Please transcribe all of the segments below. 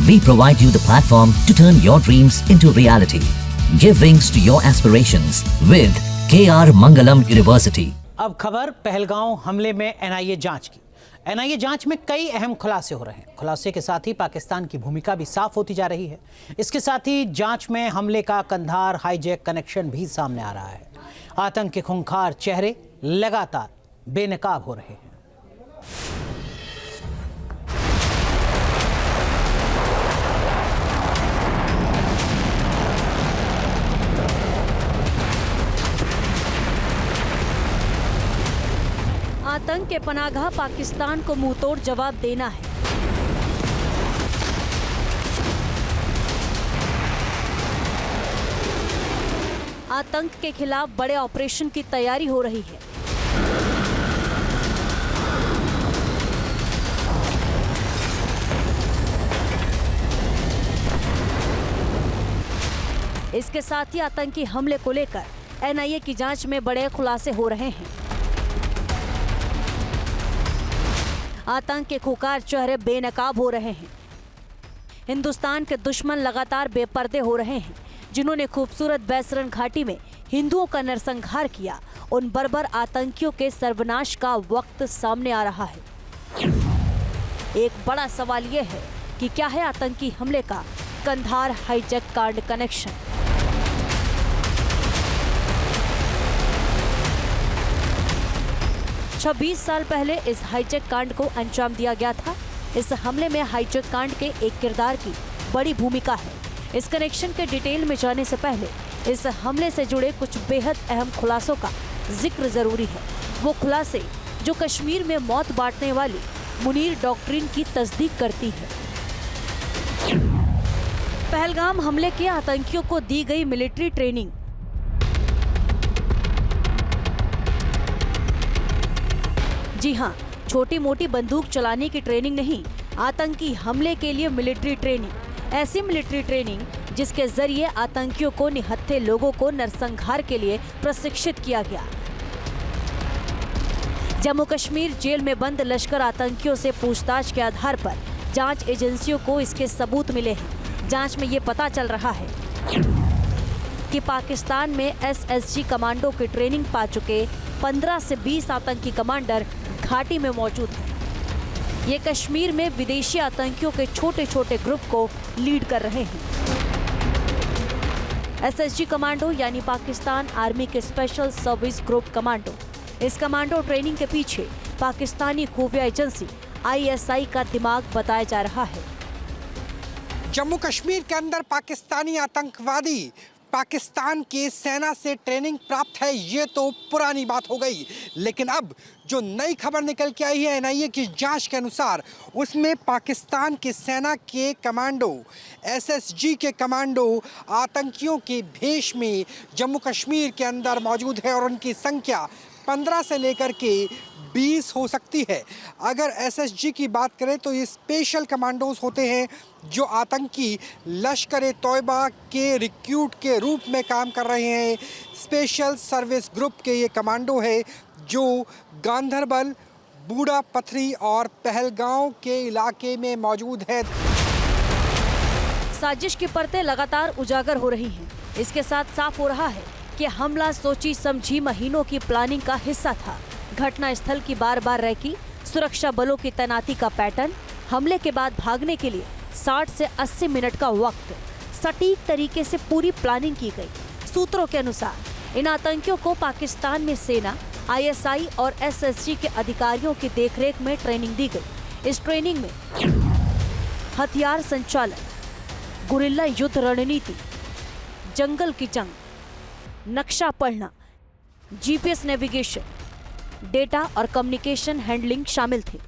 We provide you the platform to turn your dreams into reality. Give wings to your aspirations with KR Mangalam University. अब खबर पहलगांव हमले में NIA जांच की। NIA जांच में कई अहम खुलासे हो रहे हैं। खुलासे के साथ ही पाकिस्तान की भूमिका भी साफ होती जा रही है। इसके साथ ही जांच में हमले का कंधार हाईजैक कनेक्शन भी सामने आ रहा है। आतंक के खूंखार चेहरे लगातार बेनकाब हो रहे हैं। आतंक के पनागाह पाकिस्तान को मुंहतोड़ जवाब देना है। आतंक के खिलाफ बड़े ऑपरेशन की तैयारी हो रही है। इसके साथ ही आतंकी हमले को लेकर एनआईए की जांच में बड़े खुलासे हो रहे हैं। आतंक के खूंखार चेहरे बेनकाब हो रहे हैं। हिंदुस्तान के दुश्मन लगातार बेपर्दे हो रहे हैं। जिन्होंने खूबसूरत बैसरन घाटी में हिंदुओं का नरसंहार किया, उन बर्बर आतंकियों के सर्वनाश का वक्त सामने आ रहा है। एक बड़ा सवाल यह है कि क्या है आतंकी हमले का कंधार हाईजैक कांड कनेक्शन। छब्बीस साल पहले इस हाईजैक कांड को अंजाम दिया गया था। इस हमले में हाईजैक कांड के एक किरदार की बड़ी भूमिका है। इस कनेक्शन के डिटेल में जाने से पहले इस हमले से जुड़े कुछ बेहद अहम खुलासों का जिक्र जरूरी है। वो खुलासे जो कश्मीर में मौत बांटने वाली मुनीर डॉक्ट्रिन की तस्दीक करती है। पहलगाम हमले के आतंकियों को दी गई मिलिट्री ट्रेनिंग। जी हां, छोटी मोटी बंदूक चलाने की ट्रेनिंग नहीं, आतंकी हमले के लिए मिलिट्री ट्रेनिंग। ऐसी मिलिट्री ट्रेनिंग जिसके जरिए आतंकियों को निहत्थे लोगों को नरसंहार के लिए प्रशिक्षित किया गया। जम्मू कश्मीर जेल में बंद लश्कर आतंकियों से पूछताछ के आधार पर जांच एजेंसियों को इसके सबूत मिले हैं। जांच में ये पता चल रहा है कि पाकिस्तान में एसएसजी कमांडो की ट्रेनिंग पा चुके 15 से 20 आतंकी कमांडर घाटी में मौजूद हैं। ये कश्मीर में विदेशी आतंकियों के छोटे छोटे ग्रुप को लीड कर रहे हैं। एसएसजी कमांडो यानी पाकिस्तान आर्मी के स्पेशल सर्विस ग्रुप कमांडो। इस कमांडो ट्रेनिंग के पीछे पाकिस्तानी खुफिया एजेंसी आईएसआई का दिमाग बताया जा रहा है। जम्मू कश्मीर के अंदर पाकिस्तानी आतंकवादी पाकिस्तान की सेना से ट्रेनिंग प्राप्त है, ये तो पुरानी बात हो गई। लेकिन अब जो नई खबर निकल के आई है एनआईए की जांच के अनुसार, उसमें पाकिस्तान की सेना के कमांडो, एसएसजी के कमांडो आतंकियों के भेष में जम्मू कश्मीर के अंदर मौजूद है और उनकी संख्या 15 से लेकर के 20 हो सकती है। अगर एसएसजी की बात करें तो ये स्पेशल कमांडोज होते हैं जो आतंकी लश्कर-ए-तौयबा के रिक्रूट के रूप में काम कर रहे हैं। स्पेशल सर्विस ग्रुप के ये कमांडो है जो गांधरबल, बूढ़ा पथरी और पहलगांव के इलाके में मौजूद है। साजिश की परतें लगातार उजागर हो रही हैं। इसके साथ साफ हो रहा है कि हमला सोची समझी महीनों की प्लानिंग का हिस्सा था। घटना स्थल की बार बार रैकी, सुरक्षा बलों की तैनाती का पैटर्न, हमले के बाद भागने के लिए 60 से 80 मिनट का वक्त, सटीक तरीके से पूरी प्लानिंग की गई। सूत्रों के अनुसार इन आतंकियों को पाकिस्तान में सेना, आईएसआई और एसएसजी के अधिकारियों की देखरेख में ट्रेनिंग दी गई। इस ट्रेनिंग में हथियार संचालन, गुरिल्ला युद्ध रणनीति, जंगल की जंग, नक्शा पढ़ना, जीपीएस नेविगेशन, डेटा और कम्युनिकेशन हैंडलिंग शामिल थे।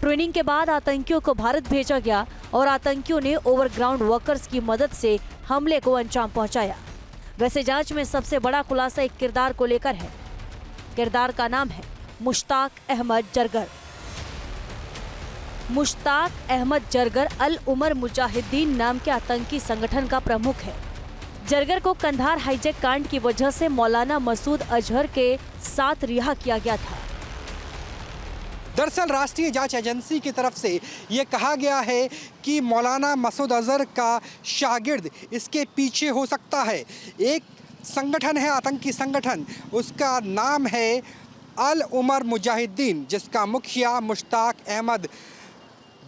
ट्रेनिंग के बाद आतंकियों को भारत भेजा गया और आतंकियों ने ओवरग्राउंड वर्कर्स की मदद से हमले को अंजाम पहुंचाया। वैसे जांच में सबसे बड़ा खुलासा एक किरदार को लेकर है। किरदार का नाम है मुश्ताक अहमद जरगर। मुश्ताक अहमद जरगर अल उमर मुजाहिदीन नाम के आतंकी संगठन का प्रमुख है। जरगर को कंधार हाईजैक कांड की वजह से मौलाना मसूद अजहर के साथ रिहा किया गया था। दरअसल राष्ट्रीय जांच एजेंसी की तरफ से ये कहा गया है कि मौलाना मसूद अजहर का शागिर्द इसके पीछे हो सकता है। एक संगठन है, आतंकी संगठन, उसका नाम है अल उमर मुजाहिदीन, जिसका मुखिया मुश्ताक अहमद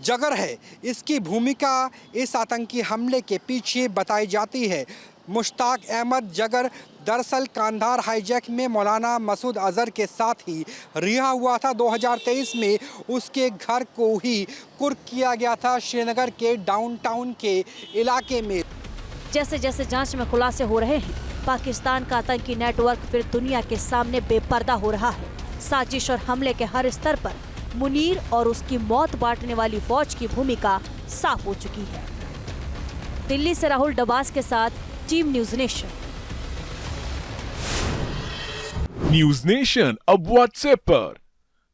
जगर है। इसकी भूमिका इस आतंकी हमले के पीछे बताई जाती है। मुश्ताक अहमद जगर दरअसल कांधार हाईजैक में मौलाना मसूद अजहर के साथ ही रिहा हुआ था। 2023 में उसके घर को ही कुर्क किया गया था श्रीनगर के डाउनटाउन के इलाके में। जैसे जैसे जांच में खुलासे हो रहे हैं, पाकिस्तान का आतंकी नेटवर्क फिर दुनिया के सामने बेपर्दा हो रहा है। साजिश और हमले के हर स्तर पर मुनीर और उसकी मौत बांटने वाली फौज की भूमिका साफ हो चुकी है। दिल्ली से राहुल डबास के साथ team news nation. News nation अब व्हाट्सएप पर।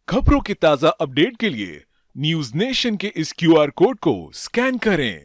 खबरों के ताजा अपडेट के लिए न्यूज़ नेशन के इस QR कोड को स्कैन करें।